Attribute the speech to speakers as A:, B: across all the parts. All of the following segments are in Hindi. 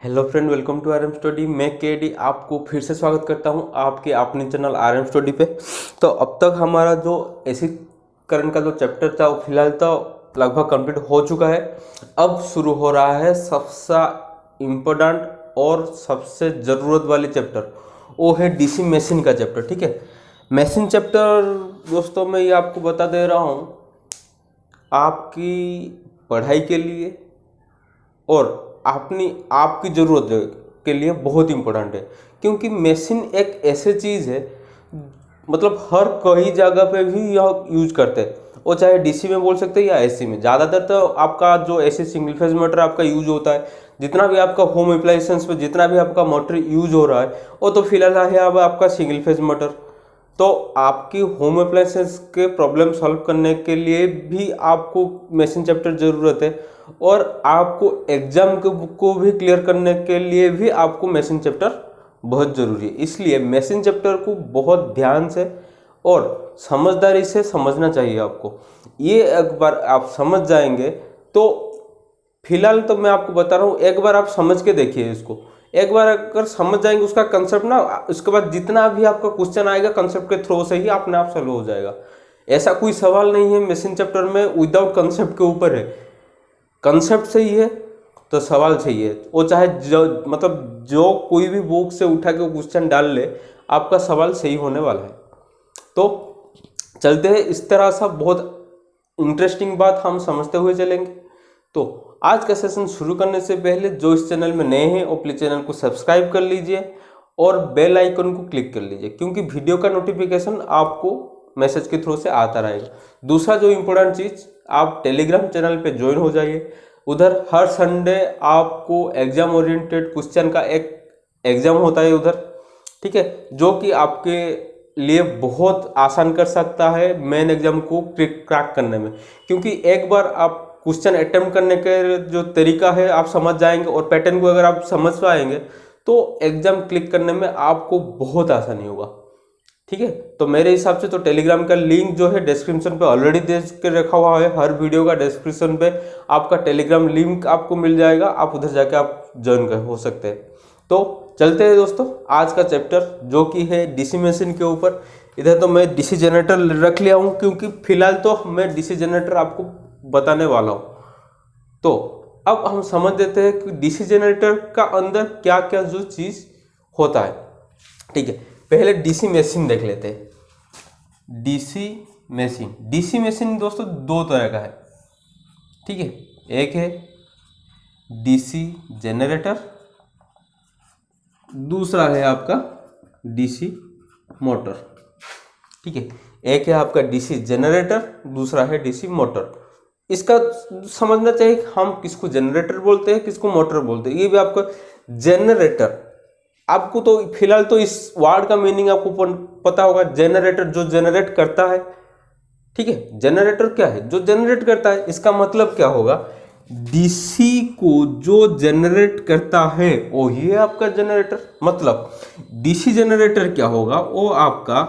A: Hello friend, welcome to RM study. मैं केडी आपको फिर से स्वागत करता हूं आपके अपने चैनल आरएम स्टडी पे। तो अब तक हमारा जो एसी करंट का जो चैप्टर था वो फिलहाल तो लगभग कंप्लीट हो चुका है। अब शुरू हो रहा है सबसे इम्पोर्टेंट और सबसे ज़रूरत वाली चैप्टर, वो है डीसी मशीन का चैप्टर। ठीक है, मशीन चैप्टर दोस्तों मैं ये आपको बता दे रहा हूँ आपकी पढ़ाई के लिए और आपकी ज़रूरत के लिए बहुत इम्पोर्टेंट है, क्योंकि मशीन एक ऐसी चीज़ है मतलब हर कई जगह पे भी यह यूज करते हैं। वो चाहे डीसी में बोल सकते हैं या एसी में। ज़्यादातर तो आपका जो एसी सिंगल फेज मोटर आपका यूज होता है, जितना भी आपका होम अप्लायंसेस पे जितना भी आपका मोटर यूज हो रहा है वो तो फिलहाल है अब आपका सिंगल फेज मोटर। तो आपकी होम अप्लायंसेस के प्रॉब्लम सॉल्व करने के लिए भी आपको मशीन चैप्टर ज़रूरत है, और आपको एग्जाम को भी क्लियर करने के लिए भी आपको मशीन चैप्टर बहुत ज़रूरी है। इसलिए मशीन चैप्टर को बहुत ध्यान से और समझदारी से समझना चाहिए आपको। ये एक बार आप समझ जाएंगे तो फिलहाल तो मैं आपको बता रहा हूँ, एक बार आप समझ के देखिए इसको। एक बार अगर समझ जाएंगे उसका कंसेप्ट ना, उसके बाद जितना भी आपका क्वेश्चन आएगा कंसेप्ट के थ्रू से ही अपने आप सॉल्व हो जाएगा। ऐसा कोई सवाल नहीं है मशीन चैप्टर में विदाउट कंसेप्ट के ऊपर है। कंसेप्ट सही है तो सवाल सही है, वो चाहे जो कोई भी बुक से उठा के क्वेश्चन डाल ले, आपका सवाल सही होने वाला है। तो चलते हैं, इस तरह सा बहुत इंटरेस्टिंग बात हम समझते हुए चलेंगे। तो आज का सेशन शुरू करने से पहले जो इस चैनल में नए हैं वो प्लीज चैनल को सब्सक्राइब कर लीजिए और बेल आइकन को क्लिक कर लीजिए, क्योंकि वीडियो का नोटिफिकेशन आपको मैसेज के थ्रू से आता रहेगा। दूसरा जो इम्पोर्टेंट चीज़, आप टेलीग्राम चैनल पे ज्वाइन हो जाइए। उधर हर संडे आपको एग्जाम ओरिएंटेड क्वेश्चन का एक एग्जाम होता है उधर, ठीक है, जो कि आपके लिए बहुत आसान कर सकता है मेन एग्जाम को क्रैक करने में। क्योंकि एक बार आप क्वेश्चन अटेम्प्ट करने के जो तरीका है आप समझ जाएंगे और पैटर्न को अगर आप समझ पाएंगे तो एग्जाम क्लिक करने में आपको बहुत आसानी होगा। ठीक है, तो मेरे हिसाब से तो टेलीग्राम का लिंक जो है डिस्क्रिप्शन पे ऑलरेडी दे के रखा हुआ है। हर वीडियो का डिस्क्रिप्शन पे आपका टेलीग्राम लिंक आपको मिल जाएगा, आप उधर जाके आप ज्वाइन हो सकते हैं। तो चलते हैं दोस्तों आज का चैप्टर जो कि है डीसी मशीन के ऊपर। इधर तो मैं डीसी जनरेटर रख लिया हूँ, क्योंकि फिलहाल तो मैं डीसी जनरेटर आपको बताने वाला हूँ। तो अब हम समझ देते हैं कि डीसी जनरेटर का अंदर क्या क्या जो चीज़ होता है। ठीक है, पहले डीसी मशीन देख लेते हैं। डीसी मशीन दोस्तों दो तरह का है। ठीक है, एक है डीसी जनरेटर, दूसरा है आपका डीसी मोटर। ठीक है, एक है आपका डीसी जनरेटर, दूसरा है डीसी मोटर। इसका समझना चाहिए हम किसको जनरेटर बोलते हैं किसको मोटर बोलते हैं। ये भी आपको जनरेटर, आपको तो फिलहाल तो इस वर्ड का मीनिंग आपको पता होगा। जनरेटर जो जनरेट करता है। ठीक है, जनरेटर क्या है? जो जनरेट करता है। इसका मतलब क्या होगा? डीसी को जो जनरेट करता है वो ये आपका जनरेटर। मतलब डीसी जनरेटर क्या होगा? वो आपका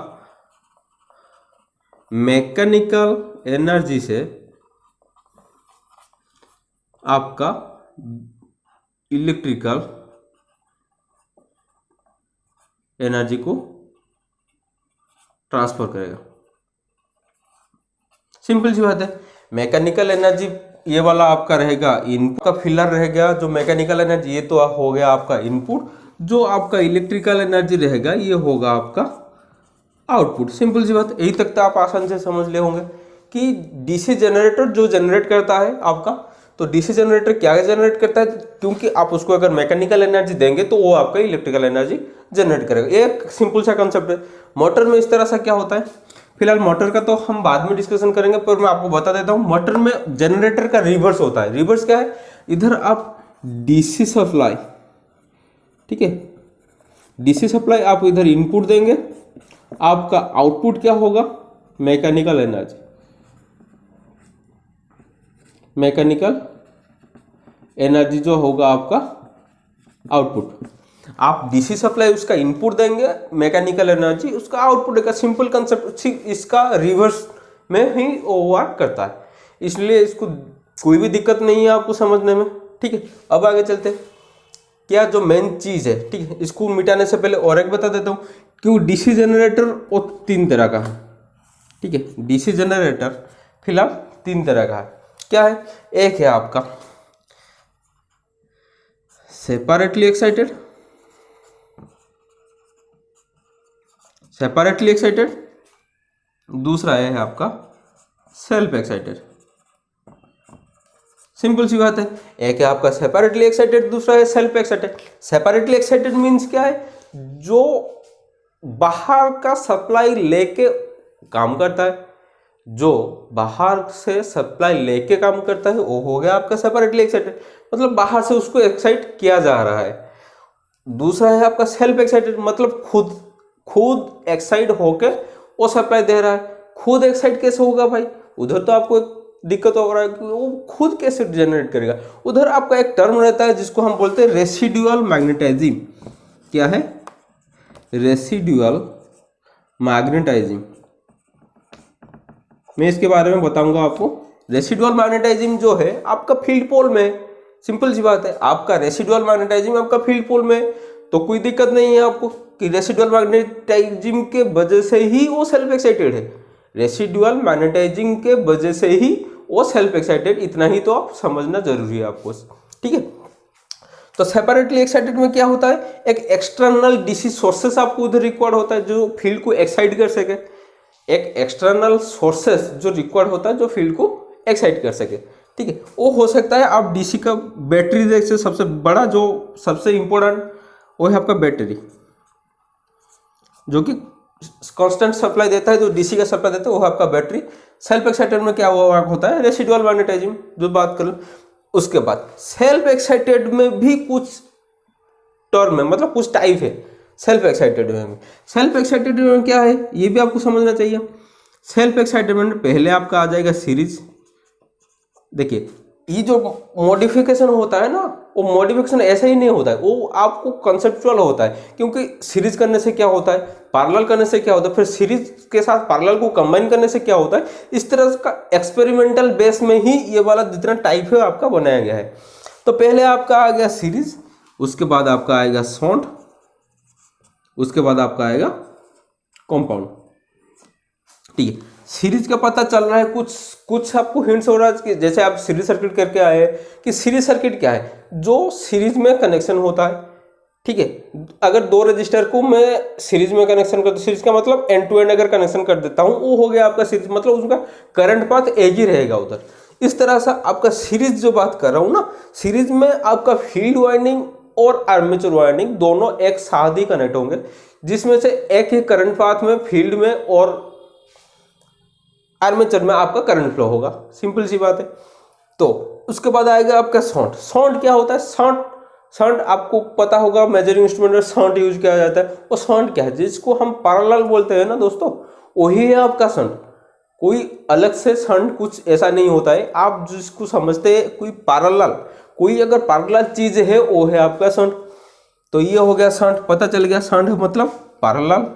A: मैकेनिकल एनर्जी से आपका इलेक्ट्रिकल एनर्जी को ट्रांसफर करेगा। सिंपल सी बात है। मैकेनिकल एनर्जी ये वाला आपका रहेगा इनपुट का फिलर रहेगा। जो मैकेनिकल एनर्जी ये तो हो गया आपका इनपुट, जो आपका इलेक्ट्रिकल एनर्जी रहेगा ये होगा आपका आउटपुट। सिंपल सी बात, यही तक तो आप आसान से समझ ले होंगे कि डीसी जनरेटर जो जनरेट करता है आपका, तो डीसी जनरेटर क्या जनरेट करता है? क्योंकि आप उसको अगर मैकेनिकल एनर्जी देंगे तो वो आपका इलेक्ट्रिकल एनर्जी जनरेट करेगा। एक सिंपल सा कंसेप्ट है। मोटर में इस तरह सा क्या होता है, फिलहाल मोटर का तो हम बाद में डिस्कशन करेंगे, पर मैं आपको बता देता हूँ। मोटर में जनरेटर का रिवर्स होता है। रिवर्स क्या है? इधर आप डीसी सप्लाई, ठीक है, डीसी सप्लाई आप इधर इनपुट देंगे, आपका आउटपुट क्या होगा? मैकेनिकल एनर्जी, मैकेनिकल एनर्जी जो होगा आपका आउटपुट। आप डीसी सप्लाई उसका इनपुट देंगे, मैकेनिकल एनर्जी उसका आउटपुट देगा। सिंपल कंसेप्ट, इसका रिवर्स में ही वर्क करता है, इसलिए इसको कोई भी दिक्कत नहीं है आपको समझने में। ठीक है, अब आगे चलते हैं। क्या जो मेन चीज़ है, ठीक है। इसको मिटाने से पहले और एक बता देता हूँ, क्यों डीसी जनरेटर वो 3 तरह का है, ठीक है। डीसी जनरेटर फिलहाल 3 तरह का है। क्या है? एक है आपका सेपरेटली एक्साइटेड, दूसरा है आपका सेल्फ एक्साइटेड। सिंपल सी बात है, एक है आपका सेपरेटली एक्साइटेड, दूसरा है self excited. Separately excited means क्या है? जो बाहर का सप्लाई लेके काम करता है, जो बाहर से सप्लाई लेके काम करता है वो हो गया आपका सेपरेटली एक्साइटेड, मतलब बाहर से उसको एक्साइट किया जा रहा है। दूसरा है आपका सेल्फ एक्साइटेड, मतलब खुद एक्साइट होके वो सप्लाई दे रहा है। खुद एक्साइट कैसे होगा भाई? उधर तो आपको एक दिक्कत हो रहा है कि वो खुद कैसे जनरेट करेगा। उधर आपका एक टर्म रहता है जिसको हम बोलते हैं रेसिडुअल मैग्नेटाइजिंग। क्या है? Residual magnetising. मैं इसके बारे में बताऊंगा आपको। रेसिडुअल मैग्नेटाइजिंग जो है आपका फील्ड पोल में, सिंपल सी बात है, आपका रेसिडुअल मैग्नेटाइजिंग आपका फील्ड पोल में, तो कोई दिक्कत नहीं है आपको कि रेसिडुअल मैग्नेटाइजिंग के वजह से ही वो सेल्फ एक्साइटेड है। रेसिडुअल मैग्नेटाइजिंग के वजह से ही वो सेल्फ एक्साइटेड, इतना ही तो आप समझना जरूरी है आपको, ठीक है। तो सेपरेटली एक्साइटेड में क्या होता है? एक एक्सटर्नल डीसी सोर्सेस आपको उधर रिक्वायर्ड होता है जो फील्ड को एक्साइट कर सके। एक एक्सटर्नल सोर्सेस जो रिक्वायर्ड होता है जो फील्ड को एक्साइट कर सके, ठीक है। वो हो सकता है आप डीसी का बैटरी देख से, सबसे बड़ा जो सबसे इंपॉर्टेंट वो है आपका बैटरी, जो कि कांस्टेंट सप्लाई देता है, जो डीसी का सप्लाई देता है वो है आपका बैटरी। सेल्फ एक्साइटेड में क्या होता है? रेसिडुअल मैग्नेटाइजिंग जो बात करें। उसके बाद सेल्फ एक्साइटेड में भी कुछ टर्म है, मतलब कुछ टाइप है सेल्फ एक्साइटेड में। सेल्फ एक्साइटेड में क्या है ये भी आपको समझना चाहिए। सेल्फ एक्साइटेड में पहले आपका आ जाएगा सीरीज। देखिए ये जो मॉडिफिकेशन होता है ना, वो मॉडिफिकेशन ऐसा ही नहीं होता है, वो आपको कंसेप्चुअल होता है। क्योंकि सीरीज करने से क्या होता है, पैरेलल करने से क्या होता है, फिर सीरीज के साथ पैरेलल को कंबाइन करने से क्या होता है, इस तरह का एक्सपेरिमेंटल बेस में ही ये वाला जितना टाइप है आपका बनाया गया है। तो पहले आपका आ गया सीरीज, उसके बाद आपका आएगा शॉन्ट, उसके बाद आपका आएगा कंपाउंड, ठीक है। सीरीज का पता चल रहा है, कुछ आपको हिंट्स हो रहा है कि जैसे आप सीरीज सर्किट करके आए कि सीरीज सर्किट क्या है? जो सीरीज में कनेक्शन होता है, ठीक है। अगर 2 रजिस्टर को मैं सीरीज में कनेक्शन करता हूँ, सीरीज का मतलब एंड टू एंड अगर कनेक्शन कर देता हूँ, वो हो गया आपका सीरीज, मतलब उसका करंट पाथ एक ही रहेगा उधर। इस तरह से आपका सीरीज जो बात कर रहा हूँ ना, सीरीज में आपका फील्ड वाइंडिंग और आर्मेचर वाइंडिंग दोनों एक साथ ही कनेक्ट होंगे, जिसमें से एक ही करंट पाथ में फील्ड में और आर्मेचर में आपका करंट फ्लो होगा। सिंपल सी बात है। तो उसके बाद आएगा आपका शॉन्ट। शॉन्ट क्या होता है? शॉन्ट आपको पता होगा, मेजरिंग इंस्ट्रूमेंट में शॉन्ट यूज किया जाता है। वो शॉन्ट क्या है? जिसको हम पैरेलल बोलते हैं ना दोस्तों, वही है आपका शॉन्ट। कोई अलग से शॉन्ट कुछ ऐसा नहीं होता है। आप जिसको समझते हैं कोई पैरेलल, कोई अगर पैरेलल चीज है वो है आपका शॉन्ट। तो ये हो गया शॉन्ट, पता चल गया शॉन्ट मतलब पैरेलल,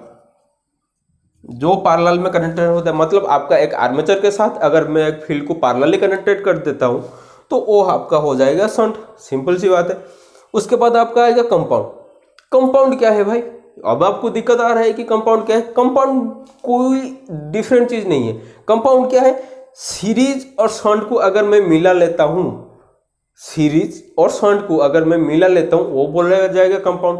A: जो पैरेलल में कनेक्टेड होता है। मतलब आपका एक आर्मेचर के साथ अगर मैं एक फील्ड को पैरेलली कनेक्टेड कर देता हूं तो वो आपका हो जाएगा शंट। सिंपल सी बात है। उसके बाद आपका आएगा कंपाउंड। कंपाउंड क्या है भाई? अब आपको दिक्कत आ रहा है कि कंपाउंड क्या है। कंपाउंड कोई डिफरेंट चीज नहीं है। कंपाउंड क्या है? सीरीज और शंट को अगर मैं मिला लेता हूं, सीरीज और शंट को अगर मैं मिला लेता हूं, वो बोला जाएगा कंपाउंड।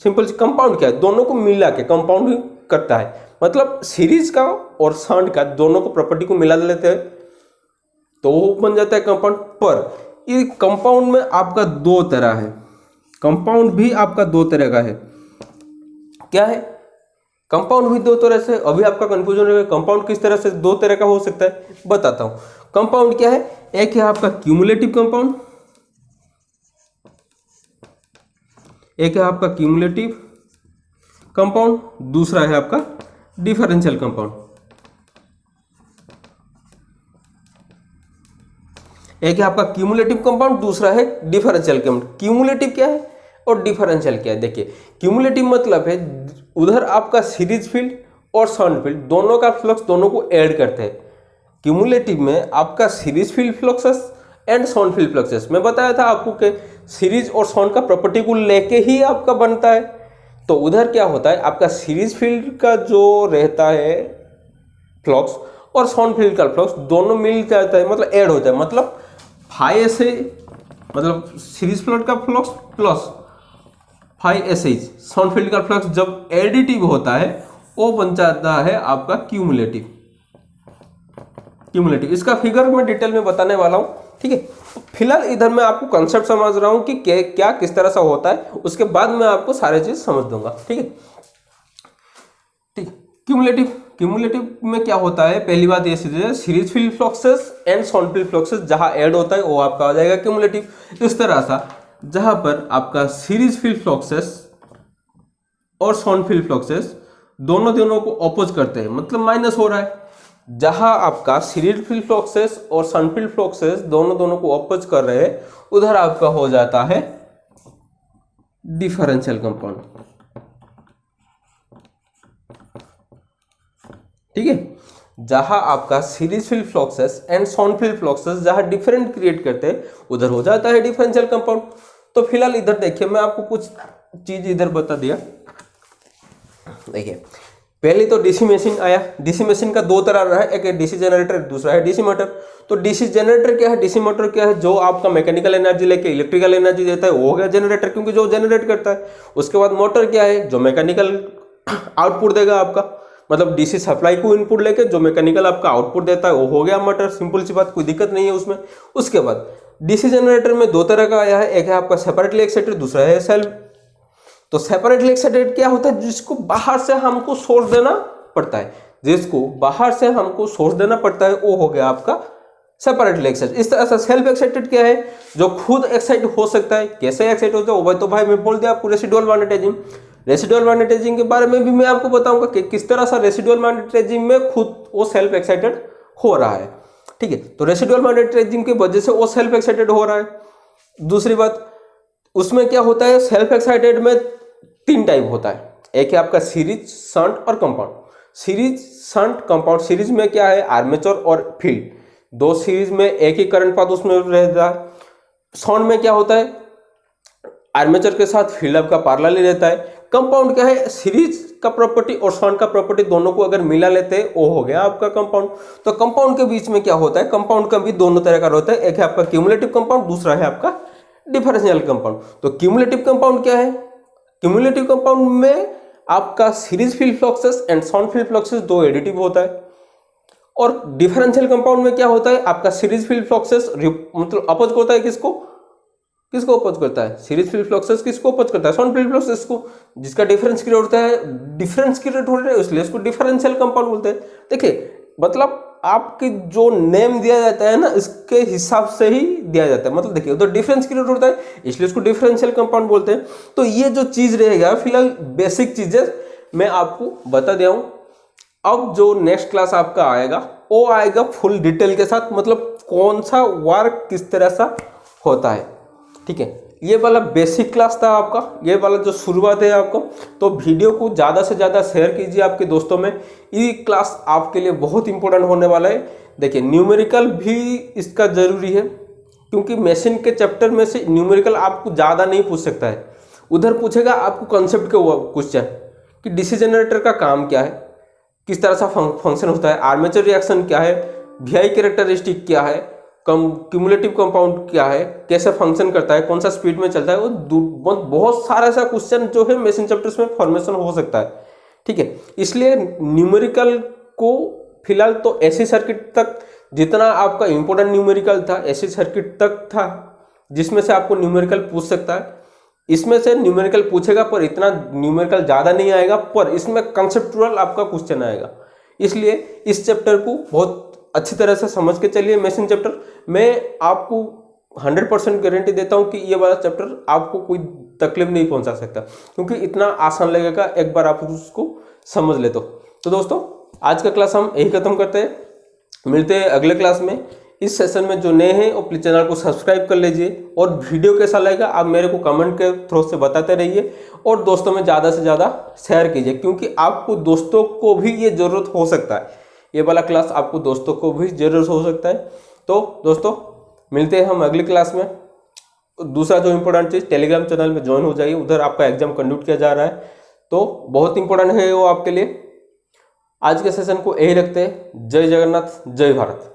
A: सिंपल। कंपाउंड क्या है? दोनों को मिला के कंपाउंड करता है। मतलब सीरीज का और शंट का दोनों को प्रॉपर्टी को मिला लेते हैं तो वो बन जाता है कंपाउंड। पर ये कंपाउंड में आपका 2 तरह है। कंपाउंड भी आपका 2 तरह का है। क्या है? कंपाउंड भी 2 तरह से। अभी आपका कंफ्यूजन है कंपाउंड किस तरह से 2 तरह का हो सकता है, बताता हूं। कंपाउंड क्या है? एक है आपका क्यूमुलेटिव कंपाउंड, एक है आपका क्यूमुलेटिव कंपाउंड, दूसरा है आपका डिफरेंशियल कंपाउंड। एक है आपका क्यूमुलेटिव कंपाउंड, दूसरा है डिफरेंशियल कंपाउंड। क्यूमुलेटिव क्या है और डिफरेंशियल क्या है? देखिए, क्यूमुलेटिव मतलब है उधर आपका सीरीज फील्ड और शंट फील्ड दोनों का फ्लक्स दोनों को ऐड करते हैं। क्यूमुलेटिव में आपका series field fluxes and shunt field fluxes. मैं बताया था आपको कि सीरीज और सॉन का प्रॉपर्टी को लेके ही आपका बनता है। तो उधर क्या होता है, आपका सीरीज फील्ड का जो रहता है फ्लक्स और सॉनफिल्ड का फ्लक्स दोनों मिल जाता है, मतलब ऐड होता है, मतलब फाई से मतलब सीरीज फील्ड का flux plus phi s h shunt field का फ्लक्स जब एडिटिव होता है वो बन जाता है आपका क्यूमुलेटिव। इसका फिगर मैं डिटेल में बताने वाला हूं, ठीक है। फिलहाल इधर मैं आपको कंसेप्ट समझ रहा हूं कि क्या किस तरह से होता है, उसके बाद मैं आपको सारे चीज समझ दूंगा, ठीक है। ठीक, क्यूमुलेटिव में क्या होता है, पहली बात ये series field fluxes and shunt field fluxes जहां ऐड होता है वो आपका आ जाएगा क्यूमुलेटिव। इस तरह सा जहां पर आपका सीरीज फील्ड फ्लक्सेस और सॉनफिल्ड फ्लक्सेस दोनों को अपोज करते हैं, मतलब माइनस हो रहा है। जहां आपका सीरीज फील्ड फ्लक्सेस और सॉनफिल्ड फ्लक्सेस दोनों को अपोज कर रहे हैं, उधर आपका हो जाता है डिफरेंशियल कंपाउंड, ठीक है। जहां आपका series field fluxes and shunt field fluxes जहां डिफरेंट क्रिएट करते हैं, उधर हो जाता है डिफरेंशियल कंपाउंड। तो फिलहाल इधर देखिए, मैं आपको कुछ चीज इधर बता दिया। देखिए, पहले तो डीसी मशीन आया। डीसी मशीन का दो तरह रहा है, एक है डीसी जनरेटर, दूसरा है डीसी मोटर। तो डीसी जनरेटर क्या है, डीसी मोटर क्या है, जो आपका मैकेनिकल एनर्जी लेके इलेक्ट्रिकल एनर्जी देता है वो हो गया जनरेटर, क्योंकि जो जनरेट करता है। उसके बाद मोटर क्या है, जो मैकेनिकल आउटपुट देगा आपका, मतलब डीसी सप्लाई को इनपुट लेके जो मैकेनिकल आपका आउटपुट देता है वो हो गया मोटर। सिंपल सी बात, कोई दिक्कत नहीं है उसमें। उसके बाद डीसी जनरेटर में दो तरह का आया है, एक है आपका सेपरेटली एक्साइटेड, दूसरा है सेल्फ। तो सेपरेटली एक्साइटेड क्या होता है, जिसको बाहर से हमको सोर्स देना पड़ता है, वो हो गया आपका सेपरेटली एक्साइटेड। इस तरह से सेल्फ एक्साइटेड क्या है, जो खुद एक्साइट हो सकता है। कैसे एक्साइट होता है वो तो भाई मैं बोल दिया आपको, रेसिडुअल मैग्नेटिज्म के बारे में भी मैं आपको बताऊंगा कि किस तरह से रेसिडुअल मैग्नेटिज्म में खुद वो सेल्फ एक्साइटेड हो रहा है, ठीक है। तो रेसिडुअल मैग्नेटिज्म की वजह से वो सेल्फ एक्साइटेड हो रहा है। दूसरी बात, उसमें क्या होता है, सेल्फ एक्साइटेड में तीन टाइप होता है, एक है आपका सीरीज, शंट और compound. Series, shunt, compound. Series में क्या है, आर्मेचर और फील्ड, दो सीरीज में एक ही करंट पाथ उसमें रहता है। शंट में क्या होता है, आर्मेचर के साथ फील्ड आपका पैरेलल रहता है। कंपाउंड क्या है, सीरीज का प्रॉपर्टी और शंट का प्रॉपर्टी दोनों को अगर मिला लेते हैं वो हो गया आपका कंपाउंड। तो कंपाउंड के बीच में क्या होता है, कंपाउंड का भी दोनों तरह का होता है, एक है आपका क्यूमुलेटिव कंपाउंड, दूसरा है आपका डिफरेंशियल कंपाउंड। तो क्यूमुलेटिव कंपाउंड क्या है, क्यूमुलेटिव कंपाउंड में आपका series field fluxes and shunt field fluxes दो एडिटिव होता है। और डिफरेंशियल कंपाउंड में क्या होता है, आपका सीरीज फील्ड फ्लक्सेस मतलब अपोज होता है, किसको अपोज करता है, सीरीज फील्ड फ्लक्सेस किसको अपोज करता है, सॉनफिल्ड फ्लक्सेस को, जिसका डिफरेंस क्रिएट होता है, इसलिए इसको डिफरेंशियल कंपाउंड बोलते हैं। देखिए, मतलब आपके जो नेम दिया जाता है ना, इसके हिसाब से ही दिया जाता है। मतलब देखिए, तो डिफरेंस क्रिएट होता है इसलिए इसको डिफरेंशियल कंपाउंड बोलते हैं। तो ये जो चीज रहेगा, फिलहाल बेसिक चीजें मैं आपको बता दिया हूं। अब जो नेक्स्ट क्लास आपका आएगा वो आएगा फुल डिटेल के साथ, मतलब कौन सा वर्क किस तरह सा होता है, ठीक है। ये वाला बेसिक क्लास था आपका, ये वाला जो शुरुआत है आपको। तो वीडियो को ज़्यादा से ज़्यादा शेयर कीजिए आपके दोस्तों में। ये क्लास आपके लिए बहुत इंपॉर्टेंट होने वाला है। देखिए, न्यूमेरिकल भी इसका ज़रूरी है, क्योंकि मशीन के चैप्टर में से न्यूमेरिकल आपको ज़्यादा नहीं पूछ सकता है। उधर पूछेगा आपको कॉन्सेप्ट के क्वेश्चन कि डीसी जनरेटर का काम क्या है, किस तरह सा फंक्शन होता है, आर्मेचर रिएक्शन क्या है, वीआई कैरेक्टरिस्टिक क्या है, क्यूमुलेटिव कंपाउंड क्या है, कैसे फंक्शन करता है, कौन सा स्पीड में चलता है, वो बहुत सारा ऐसा क्वेश्चन जो है मशीन चैप्टर्स में फॉर्मेशन हो सकता है, ठीक है। इसलिए न्यूमेरिकल को फिलहाल तो एसी सर्किट तक, जितना आपका इंपॉर्टेंट न्यूमेरिकल था एसी सर्किट तक था, जिसमें से आपको न्यूमेरिकल पूछ सकता है। इसमें से न्यूमेरिकल पूछेगा पर इतना न्यूमेरिकल ज़्यादा नहीं आएगा, पर इसमें कंसेप्चुअल आपका क्वेश्चन आएगा। इसलिए इस चैप्टर को बहुत अच्छी तरह से समझ के चलिए। मशीन चैप्टर मैं आपको 100% गारंटी देता हूं कि ये वाला चैप्टर आपको कोई तकलीफ नहीं पहुंचा सकता, क्योंकि इतना आसान लगेगा एक बार आप उसको समझ ले तो दोस्तों, आज का क्लास हम यही खत्म करते हैं। मिलते हैं अगले क्लास में। इस सेशन में जो नए हैं वो प्लीज चैनल को सब्सक्राइब कर लीजिए, और वीडियो कैसा लगेगा आप मेरे को कमेंट के थ्रू से बताते रहिए, और दोस्तों में ज़्यादा से ज़्यादा शेयर कीजिए, क्योंकि आपको दोस्तों को भी ये ज़रूरत हो सकता है। ये वाला क्लास आपको दोस्तों को भी जरूर हो सकता है। तो दोस्तों, मिलते हैं हम अगली क्लास में। दूसरा जो इम्पोर्टेंट चीज़, टेलीग्राम चैनल में ज्वाइन हो जाइए, उधर आपका एग्जाम कंडक्ट किया जा रहा है, तो बहुत इंपॉर्टेंट है वो आपके लिए। आज के सेशन को यही रखते हैं। जय जगन्नाथ, जय भारत।